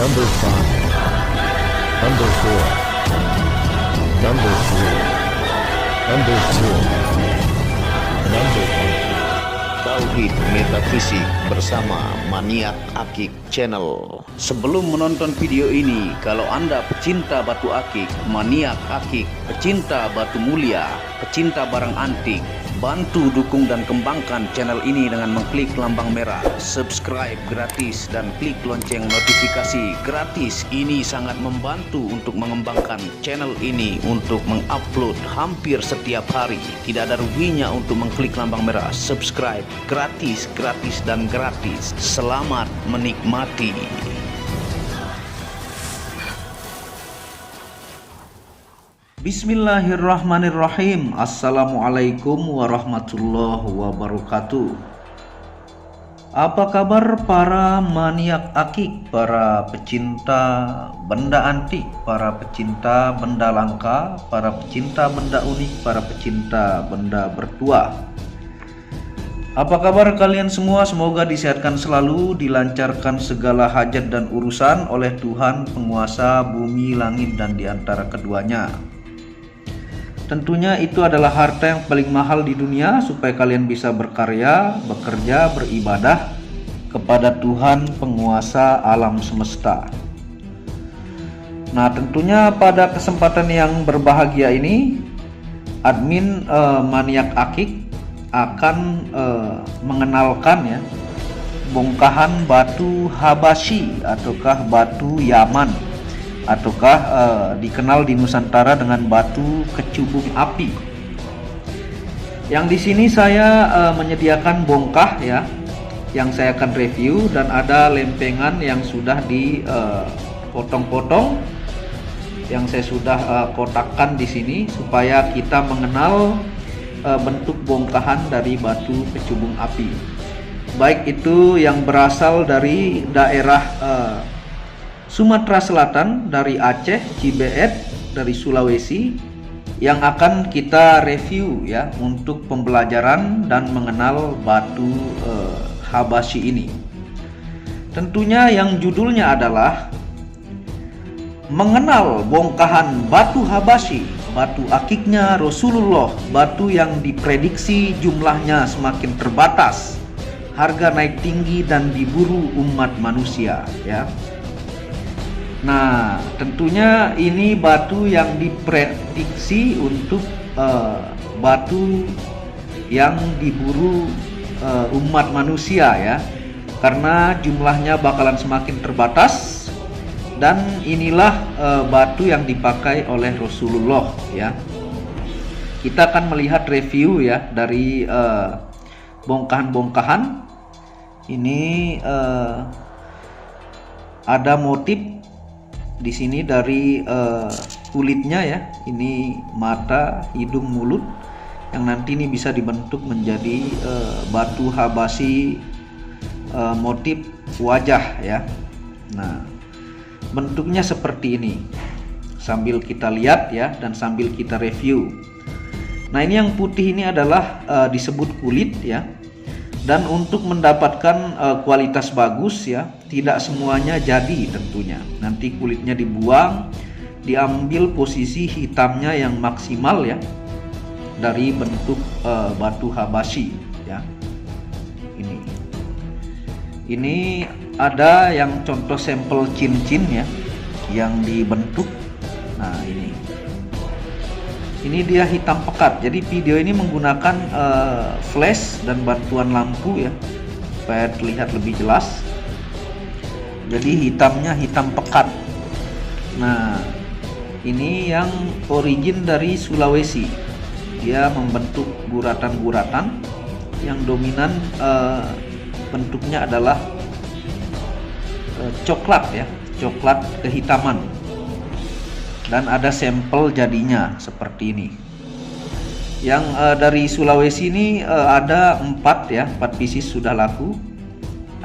Number 5, Number 4, Number 3, Number 2, Number 1. Tauhid Metafisik bersama Maniak Akik Channel. Sebelum menonton video ini, kalau Anda pecinta batu akik, maniak akik, pecinta batu mulia, pecinta barang antik, bantu dukung dan kembangkan channel ini dengan mengklik lambang merah subscribe gratis dan klik lonceng notifikasi gratis. Ini sangat membantu untuk mengembangkan channel ini untuk mengupload hampir setiap hari. Tidak ada ruginya untuk mengklik lambang merah subscribe, gratis dan gratis. Selamat menikmati. Bismillahirrahmanirrahim. Assalamualaikum warahmatullahi wabarakatuh. Apa kabar para maniak akik, para pecinta benda antik, para pecinta benda langka, para pecinta benda unik, para pecinta benda bertuah? Apa kabar kalian semua? Semoga disehatkan selalu, dilancarkan segala hajat dan urusan oleh Tuhan penguasa bumi, langit, dan di antara keduanya. Tentunya itu adalah harta yang paling mahal di dunia, supaya kalian bisa berkarya, bekerja, beribadah kepada Tuhan penguasa alam semesta. Nah, tentunya pada kesempatan yang berbahagia ini, admin Maniak Akik akan mengenalkan ya bongkahan batu Habashi ataukah batu Yaman, ataukah dikenal di Nusantara dengan batu kecubung api. Yang di sini saya menyediakan bongkah ya, yang saya akan review, dan ada lempengan yang sudah dipotong-potong, yang saya sudah kotakkan di sini supaya kita mengenal bentuk bongkahan dari batu kecubung api. Baik itu yang berasal dari daerah Sumatera Selatan, dari Aceh, Cibeet, dari Sulawesi, yang akan kita review ya untuk pembelajaran dan mengenal batu Habashi ini. Tentunya yang judulnya adalah mengenal bongkahan batu Habashi, batu akiknya Rasulullah, batu yang diprediksi jumlahnya semakin terbatas, harga naik tinggi dan diburu umat manusia ya. Nah, tentunya ini batu yang diprediksi untuk batu yang diburu umat manusia ya, karena jumlahnya bakalan semakin terbatas, dan inilah batu yang dipakai oleh Rasulullah ya. Kita akan melihat review ya dari bongkahan-bongkahan ini. Ada motif di sini dari kulitnya ya, ini mata, hidung, mulut, yang nanti ini bisa dibentuk menjadi batu Habashi motif wajah ya. Nah, bentuknya seperti ini, sambil kita lihat ya dan sambil kita review. Nah, ini yang putih ini adalah disebut kulit ya. Dan untuk mendapatkan kualitas bagus ya, tidak semuanya jadi tentunya. Nanti kulitnya dibuang, diambil posisi hitamnya yang maksimal ya dari bentuk batu Habashi ya. Ini ada yang contoh sampel cincin ya yang dibentuk. Nah, ini dia hitam pekat. Jadi video ini menggunakan flash dan bantuan lampu ya, supaya terlihat lebih jelas. Jadi hitamnya hitam pekat. Nah, ini yang origin dari Sulawesi. Dia membentuk guratan-guratan yang dominan bentuknya adalah coklat ya, coklat kehitaman. Dan ada sampel jadinya seperti ini. Yang dari Sulawesi ini ada 4 ya, 4 pieces sudah laku.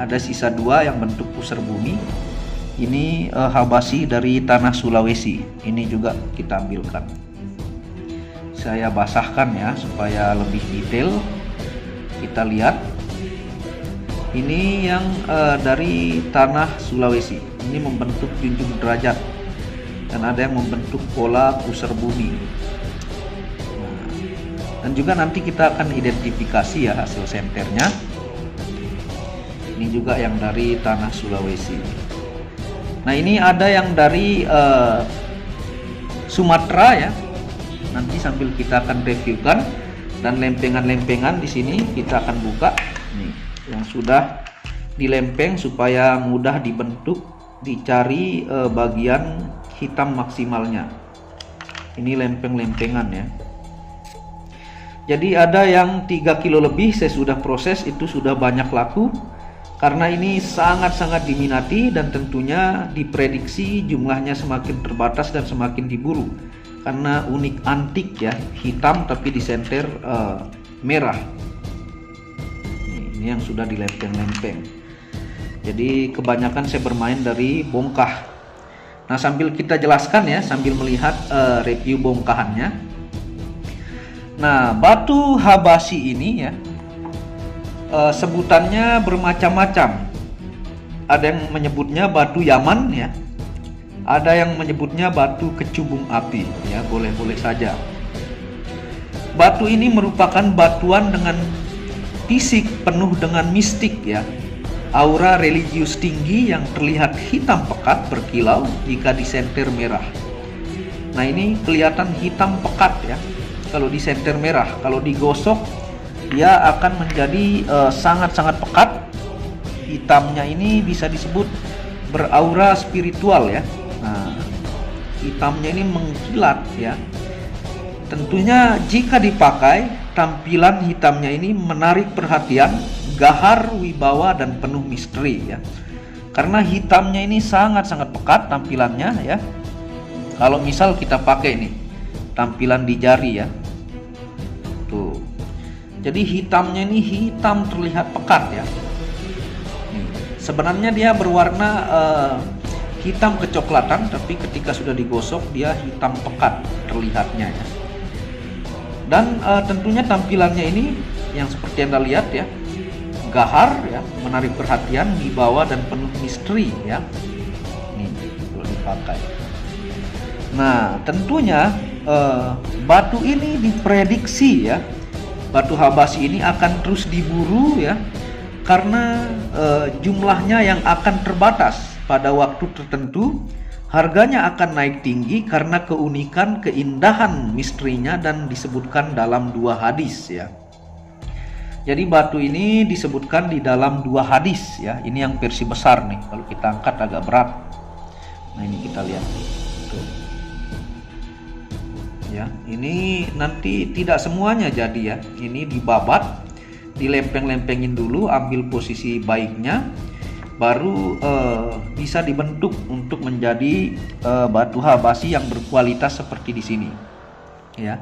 Ada sisa 2 yang bentuk pusar bumi. Ini Habashi dari tanah Sulawesi. Ini juga kita ambilkan. Saya basahkan ya supaya lebih detail. Kita lihat. Ini yang dari tanah Sulawesi. ini membentuk junjung derajat, dan ada yang membentuk pola pusar bumi. Nah, dan juga nanti kita akan identifikasi ya hasil senternya. Ini juga yang dari tanah Sulawesi. Nah, ini ada yang dari Sumatera ya. Nanti sambil kita akan reviewkan, dan lempengan-lempengan di sini kita akan buka nih yang sudah dilempeng supaya mudah dibentuk, dicari bagian hitam maksimalnya. Ini lempeng-lempengan ya. Jadi ada yang 3 kilo lebih saya sudah proses, itu sudah banyak laku karena ini sangat-sangat diminati, dan tentunya diprediksi jumlahnya semakin terbatas dan semakin diburu karena unik antik ya, hitam tapi disenter merah. Ini yang sudah dilempeng-lempeng. Jadi kebanyakan saya bermain dari bongkah. Nah, sambil kita jelaskan ya, sambil melihat review bongkahannya. Nah, batu Habasyi ini ya, sebutannya bermacam-macam. Ada yang menyebutnya batu Yaman ya, ada yang menyebutnya batu kecubung api ya, boleh-boleh saja. Batu ini merupakan batuan dengan fisik penuh dengan mistik ya, aura religius tinggi yang terlihat hitam pekat berkilau jika disenter merah. Nah, ini kelihatan hitam pekat ya kalau disenter merah. Kalau digosok dia akan menjadi sangat-sangat pekat. Hitamnya ini bisa disebut beraura spiritual ya. Nah, hitamnya ini mengkilat ya. Tentunya jika dipakai, tampilan hitamnya ini menarik perhatian, gahar, wibawa, dan penuh misteri ya. Karena hitamnya ini sangat-sangat pekat tampilannya ya. Kalau misal kita pakai nih tampilan di jari ya, tuh. Jadi hitamnya ini hitam terlihat pekat ya. Nih, sebenarnya dia berwarna hitam kecoklatan, tapi ketika sudah digosok dia hitam pekat terlihatnya ya. Dan tentunya tampilannya ini yang seperti Anda lihat ya, gahar ya, menarik perhatian, wibawa, dan penuh misteri ya. Nih kalau dipakai. Nah, tentunya batu ini diprediksi ya, batu Habasyi ini akan terus diburu ya, karena jumlahnya yang akan terbatas. Pada waktu tertentu harganya akan naik tinggi karena keunikan, keindahan misterinya, dan disebutkan dalam 2 hadis ya. Jadi batu ini disebutkan di dalam 2 hadis ya. Ini yang versi besar nih, kalau kita angkat agak berat. Nah, ini kita lihat tuh. Ya, ini nanti tidak semuanya jadi ya. Ini dibabat, dilempeng-lempengin dulu, ambil posisi baiknya, baru bisa dibentuk untuk menjadi batu Habasyi yang berkualitas seperti di sini ya.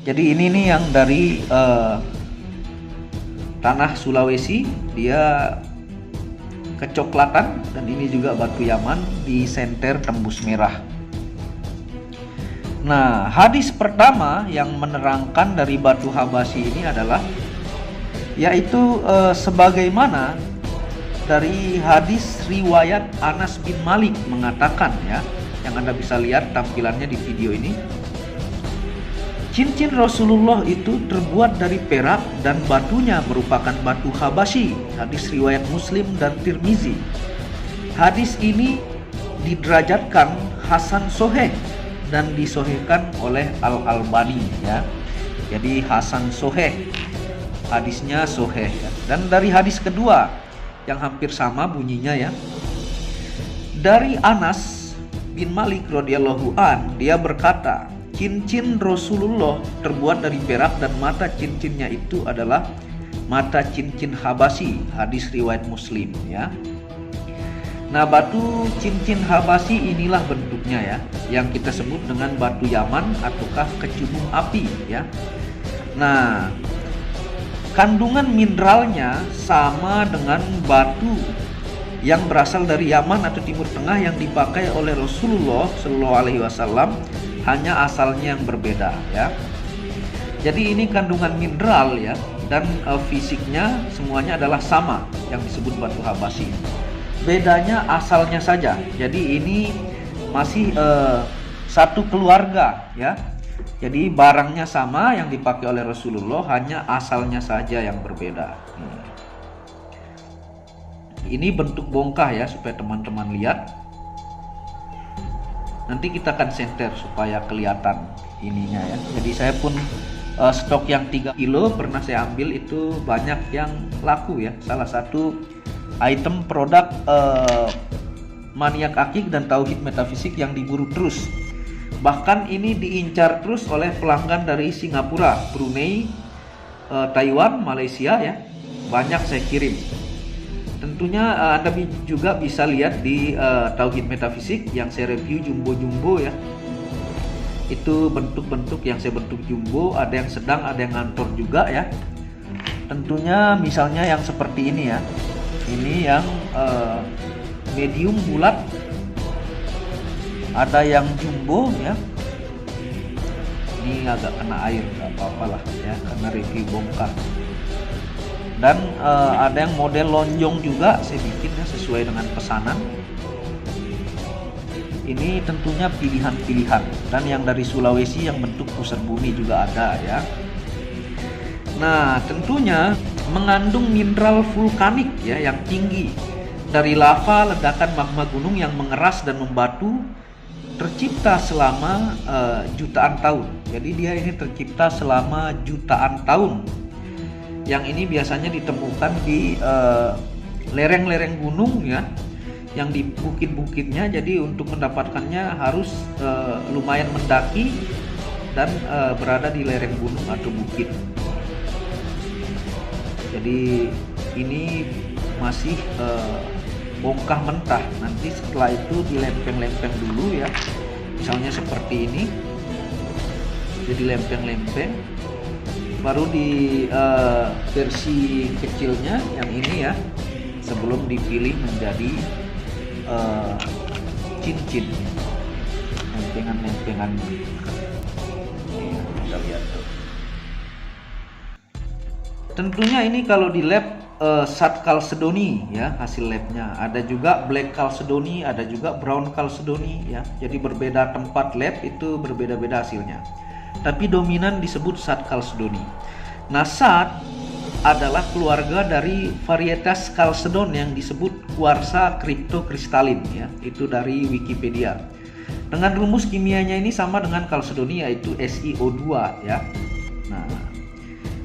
Jadi ini nih yang dari tanah Sulawesi, dia kecoklatan, dan ini juga batu Yaman di senter tembus merah. Nah, hadis pertama yang menerangkan dari batu Habasyi ini adalah yaitu sebagaimana dari hadis riwayat Anas bin Malik mengatakan ya, yang Anda bisa lihat tampilannya di video ini. Cincin Rasulullah itu terbuat dari perak dan batunya merupakan batu Habasyi. Hadis riwayat Muslim dan Tirmizi. Hadis ini diderajatkan Hasan Soheh dan disohihkan oleh Al-Albani ya. Jadi Hasan Soheh, hadisnya soheh ya. Dan dari hadis kedua yang hampir sama bunyinya ya, dari Anas bin Malik radhiyallahu an, dia berkata, cincin Rasulullah terbuat dari perak dan mata cincinnya itu adalah mata cincin Habasyi. Hadis riwayat Muslim ya. Nah, batu cincin Habasyi inilah bentuknya ya, yang kita sebut dengan batu Yaman ataukah kecubung api ya. Nah, kandungan mineralnya sama dengan batu yang berasal dari Yaman atau Timur Tengah yang dipakai oleh Rasulullah Shallallahu Alaihi Wasallam, hanya asalnya yang berbeda ya. Jadi ini kandungan mineral ya, dan fisiknya semuanya adalah sama yang disebut batu Habasyi. bedanya asalnya saja. Jadi ini masih satu keluarga ya. Jadi barangnya sama yang dipakai oleh Rasulullah, hanya asalnya saja yang berbeda. Ini bentuk bongkah ya, supaya teman-teman lihat. Nanti kita akan senter supaya kelihatan ininya ya. Jadi saya pun stok yang 3 kilo pernah saya ambil, itu banyak yang laku ya. Salah satu item produk Maniak Akik dan Tauhid Metafisik yang diburu terus. Bahkan ini diincar terus oleh pelanggan dari Singapura, Brunei, Taiwan, Malaysia ya. Banyak saya kirim. Tentunya Anda juga bisa lihat di Tauhid Metafisik yang saya review jumbo-jumbo ya. Itu bentuk-bentuk yang saya bentuk jumbo, ada yang sedang, ada yang ngantor juga ya. Tentunya misalnya yang seperti ini ya. Ini yang medium bulat, ada yang jumbo ya. Ini agak kena air, nggak apa-apa lah ya, karena review bongkar. Dan ada yang model lonjong juga saya bikin ya, sesuai dengan pesanan. Ini tentunya pilihan-pilihan. Dan yang dari Sulawesi yang bentuk pusar bumi juga ada ya. Nah, tentunya mengandung mineral vulkanik ya yang tinggi dari lava ledakan magma gunung yang mengeras dan membatu, tercipta selama jutaan tahun. Jadi dia ini tercipta selama jutaan tahun. Yang ini biasanya ditemukan di lereng-lereng gunung ya, yang di bukit-bukitnya. Jadi untuk mendapatkannya harus lumayan mendaki dan berada di lereng gunung atau bukit. Jadi ini masih bongkah mentah. Nanti setelah itu dilempeng-lempeng dulu ya, misalnya seperti ini. Jadi lempeng-lempeng, baru di versi kecilnya yang ini ya, sebelum dipilih menjadi cincin, lempengan-lempengan. Ini kita lihat tuh. Tentunya ini kalau di lab Sat Chalcedony ya, hasil labnya. Ada juga Black Chalcedony, ada juga Brown Chalcedony ya. Jadi berbeda tempat lab itu berbeda-beda hasilnya. Tapi dominan disebut Sat Chalcedony. Nah, Sat adalah keluarga dari varietas Chalcedon yang disebut kuarsa kriptokristalin ya. Itu dari Wikipedia. Dengan rumus kimianya ini sama dengan Chalcedony, yaitu SiO2 ya. Nah,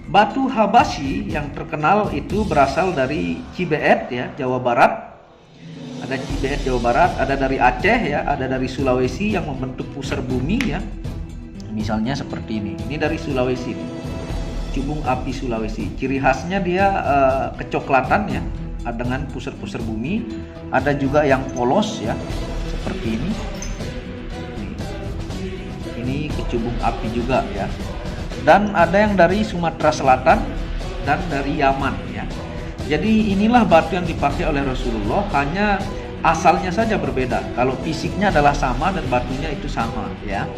batu Habashi yang terkenal itu berasal dari Cibeet ya, Jawa Barat. Ada Cibeet Jawa Barat, ada dari Aceh ya, ada dari Sulawesi yang membentuk pusar bumi ya. Misalnya seperti ini. Ini dari Sulawesi nih. Cubung api Sulawesi. Ciri khasnya dia kecoklatan ya, dengan pusar-pusar bumi. Ada juga yang polos ya, seperti ini. Ini kecubung api juga ya. Dan ada yang dari Sumatera Selatan dan dari Yaman ya. Jadi inilah batu yang dipakai oleh Rasulullah, hanya asalnya saja berbeda. Kalau fisiknya adalah sama dan batunya itu sama ya.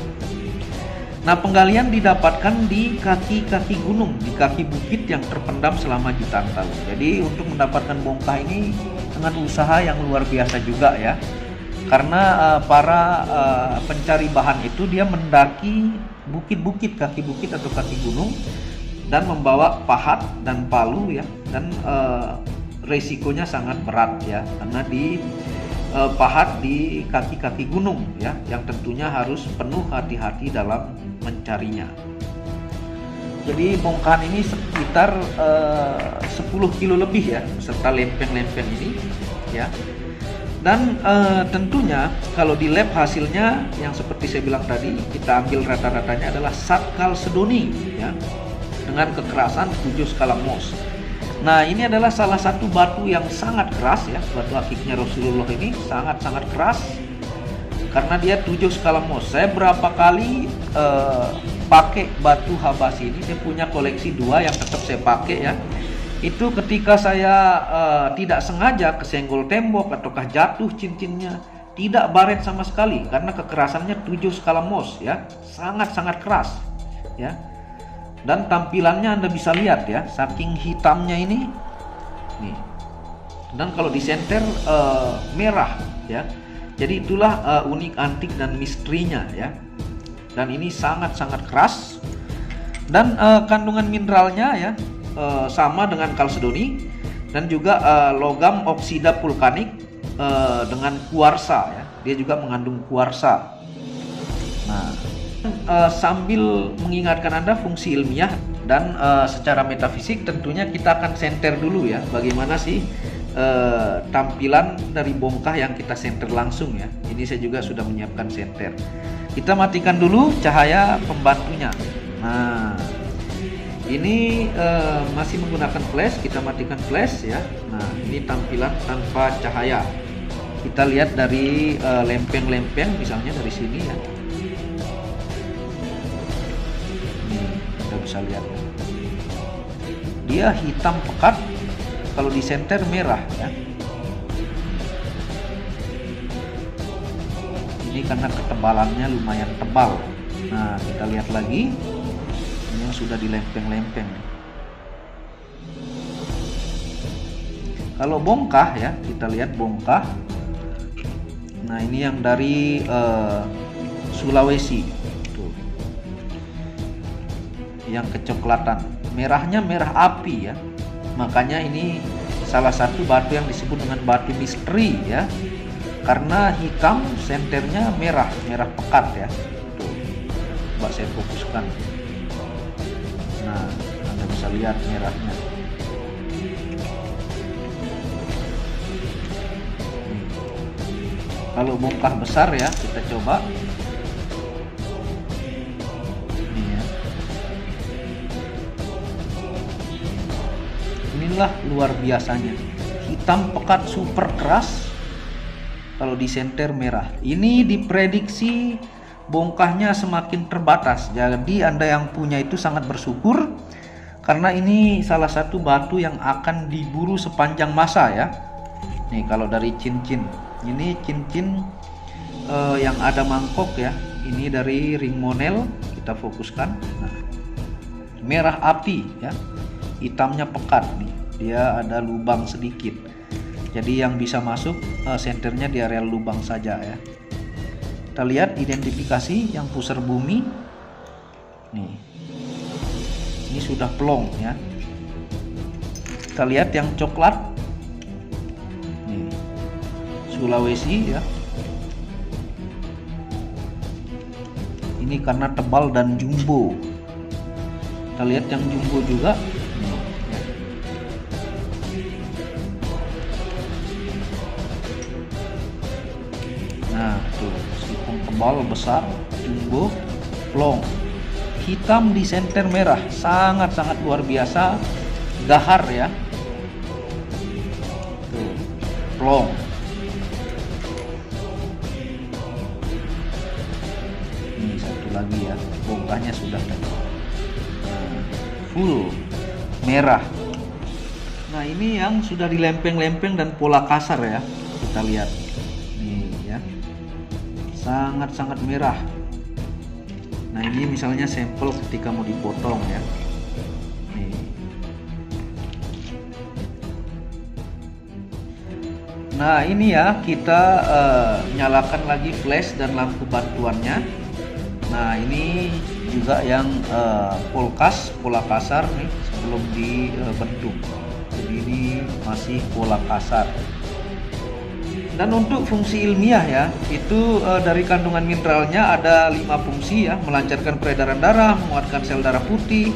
Nah, penggalian didapatkan di kaki-kaki gunung, di kaki bukit yang terpendam selama jutaan tahun. Jadi untuk mendapatkan bongkah ini dengan usaha yang luar biasa juga ya. Karena para pencari bahan itu dia mendaki bukit-bukit, kaki bukit atau kaki gunung, dan membawa pahat dan palu ya. Dan resikonya sangat berat ya, karena di pahat di kaki-kaki gunung ya, yang tentunya harus penuh hati-hati dalam mencarinya. Jadi bongkahan ini sekitar 10 kilo lebih ya, beserta lempeng-lempeng ini ya. Dan tentunya kalau di lab hasilnya yang seperti saya bilang tadi, kita ambil rata-ratanya adalah Sat Chalcedony ya, dengan kekerasan 7 skala Mohs. Nah, ini adalah salah satu batu yang sangat keras ya. Batu akiknya Rasulullah ini sangat-sangat keras karena dia 7 skala Mohs. Saya berapa kali pakai batu Habashi ini, saya punya koleksi 2 yang tetap saya pakai ya. Itu ketika saya tidak sengaja kesenggol tembok ataukah jatuh cincinnya, tidak baret sama sekali karena kekerasannya 7 skala Mohs ya. Sangat-sangat keras ya. Dan tampilannya Anda bisa lihat ya, saking hitamnya ini nih. Dan kalau disenter merah ya. Jadi itulah unik, antik dan misterinya ya. Dan ini sangat-sangat keras. Dan kandungan mineralnya ya sama dengan kalsedoni dan juga logam oksida vulkanik dengan kuarsa ya. Dia juga mengandung kuarsa. Nah, sambil mengingatkan Anda fungsi ilmiah dan secara metafisik, tentunya kita akan senter dulu ya, bagaimana sih tampilan dari bongkah yang kita senter langsung ya. Ini saya juga sudah menyiapkan senter. Kita matikan dulu cahaya pembantunya. Nah, ini masih menggunakan flash. Kita matikan flash ya. Nah, ini tampilan tanpa cahaya. Kita lihat dari lempeng-lempeng, misalnya dari sini ya. Ini kita bisa lihat. Dia hitam pekat. Kalau disenter merah ya. Ini karena ketebalannya lumayan tebal. Nah, kita lihat lagi. Ini yang sudah dilempeng-lempeng. Kalau bongkah ya, kita lihat bongkah. Nah, ini yang dari Sulawesi. Tuh. Yang kecoklatan. Merahnya merah api ya. Makanya ini salah satu batu yang disebut dengan batu misteri ya. Karena hitam, senternya merah pekat ya. Tuh. Coba saya fokuskan. Nah, Anda bisa lihat merahnya. Kalau bongkah besar ya, kita coba. Ini ya. Inilah luar biasanya. Hitam pekat super keras. Kalau disenter merah. Ini diprediksi bongkahnya semakin terbatas. Jadi Anda yang punya itu sangat bersyukur. Karena ini salah satu batu yang akan diburu sepanjang masa ya. Nih kalau dari cincin. Ini cincin yang ada mangkok ya. Ini dari ring monel. Kita fokuskan. Nah, merah api ya. Hitamnya pekat nih. Dia ada lubang sedikit. Jadi yang bisa masuk senternya di area lubang saja ya. Kita lihat identifikasi yang pusar bumi. Nih. Ini sudah plong ya. Kita lihat yang coklat. Nih. Sulawesi ya. Ini karena tebal dan jumbo. Kita lihat yang jumbo juga. Nah, tuh meskipun tebal, besar, jumbo, plong, hitam di senter merah, sangat-sangat luar biasa, gahar ya. Tuh, plong. Ini satu lagi ya, bongkahnya sudah full merah. Nah, ini yang sudah dilempeng-lempeng dan pola kasar ya, kita lihat. Sangat-sangat merah. Nah, ini misalnya sampel ketika mau dipotong ya. Nih. Nah, ini ya kita nyalakan lagi flash dan lampu bantuannya. Nah, ini juga yang pola kasar nih sebelum dibentuk. Jadi ini masih pola kasar. Dan untuk fungsi ilmiah ya, itu dari kandungan mineralnya ada 5 fungsi ya, melancarkan peredaran darah, menguatkan sel darah putih,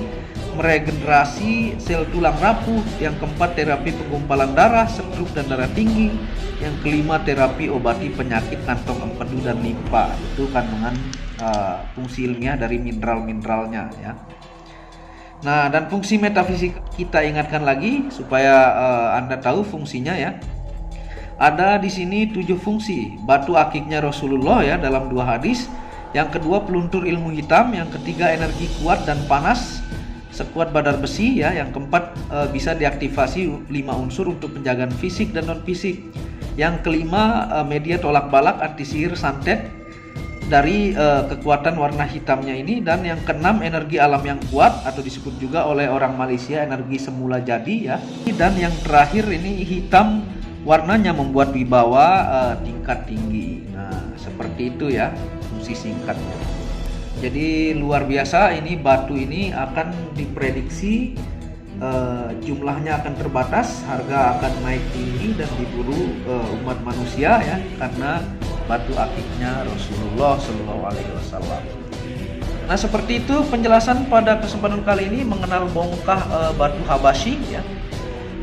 meregenerasi sel tulang rapuh, yang keempat terapi penggumpalan darah, stroke dan darah tinggi, yang kelima terapi obati penyakit kantong empedu dan limpa. Itu kandungan fungsi ilmiah dari mineral-mineralnya ya. Nah, dan fungsi metafisik kita ingatkan lagi supaya Anda tahu fungsinya ya. Ada di sini 7 fungsi. Batu akiknya Rasulullah ya dalam 2 hadis. Yang kedua peluntur ilmu hitam. Yang ketiga energi kuat dan panas sekuat badar besi ya. Yang keempat bisa diaktifasi 5 unsur untuk penjagaan fisik dan non fisik. Yang kelima media tolak balak anti sihir santet dari kekuatan warna hitamnya ini. Dan yang keenam energi alam yang kuat atau disebut juga oleh orang Malaysia energi semula jadi ya. Dan yang terakhir ini hitam warnanya membuat wibawa tingkat tinggi. Nah, seperti itu ya fungsi singkatnya. Jadi luar biasa, ini batu ini akan diprediksi jumlahnya akan terbatas, harga akan naik tinggi dan diburu umat manusia ya, karena batu akiknya Rasulullah Shallallahu Alaihi Wasallam. Nah, seperti itu penjelasan pada kesempatan kali ini mengenal bongkah batu Habasyi ya.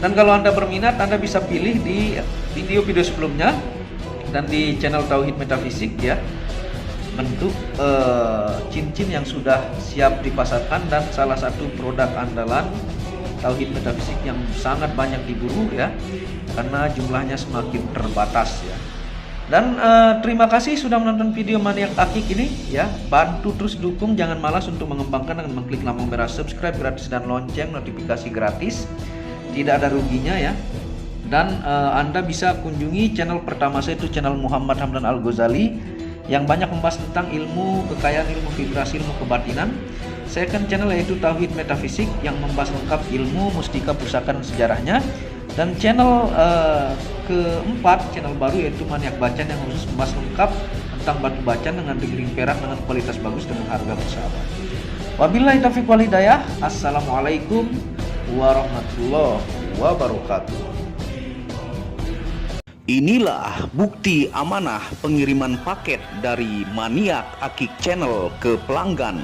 Dan kalau Anda berminat, Anda bisa pilih di video-video sebelumnya dan di channel Tauhid Metafisik ya, bentuk cincin yang sudah siap dipasarkan dan salah satu produk andalan Tauhid Metafisik yang sangat banyak diburu ya, karena jumlahnya semakin terbatas ya. Dan terima kasih sudah menonton video Maniak Akik ini ya. Bantu terus dukung, jangan malas untuk mengembangkan dengan mengklik lampu merah subscribe gratis dan lonceng notifikasi gratis. Tidak ada ruginya ya. Dan Anda bisa kunjungi channel pertama saya, itu channel Muhammad Hamdan Al-Ghazali, yang banyak membahas tentang ilmu kekayaan, ilmu vibrasi, ilmu kebatinan. Second channel yaitu Tauhid Metafisik yang membahas lengkap ilmu mustika, pusaka, dan sejarahnya. Dan channel keempat, channel baru yaitu Maniak Bacan yang khusus membahas lengkap tentang batu bacan dengan ring perak dengan kualitas bagus dengan harga bersahabat. Wabillahi taufiq wal hidayah. Assalamualaikum warahmatullahi wabarakatuh. Inilah bukti amanah pengiriman paket dari Maniak Akik Channel ke pelanggan.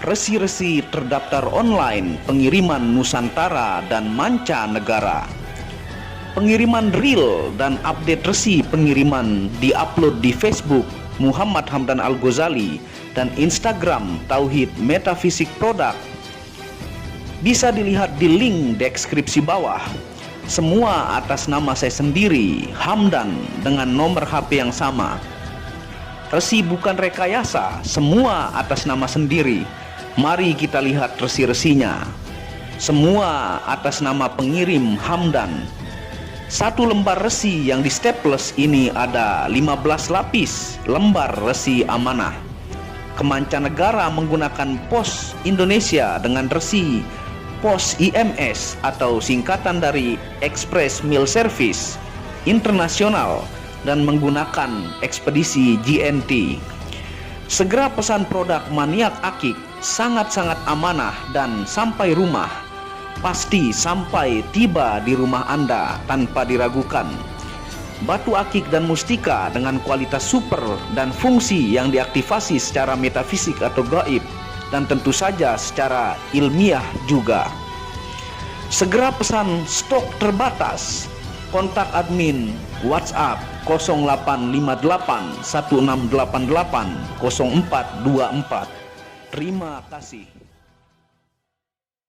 Resi-resi terdaftar online pengiriman Nusantara dan mancanegara. Pengiriman real dan update resi pengiriman diupload di Facebook Muhammad Hamdan Al-Ghazali dan Instagram Tauhid Metafisik Produk. Bisa dilihat di link deskripsi bawah. Semua atas nama saya sendiri, Hamdan, dengan nomor HP yang sama. Resi bukan rekayasa, semua atas nama sendiri. Mari kita lihat resi-resinya. Semua atas nama pengirim Hamdan. Satu lembar resi yang di staples ini ada 15 lapis lembar resi amanah. Kemancanegara menggunakan pos Indonesia dengan resi pos IMS atau singkatan dari Express Mail Service Internasional dan menggunakan ekspedisi GNT. Segera pesan produk Maniak Akik, sangat-sangat amanah dan sampai rumah. Pasti sampai tiba di rumah Anda tanpa diragukan. Batu akik dan mustika dengan kualitas super dan fungsi yang diaktifasi secara metafisik atau gaib, dan tentu saja secara ilmiah juga. Segera pesan, stok terbatas. Kontak admin WhatsApp 0858 1688 0424. Terima kasih.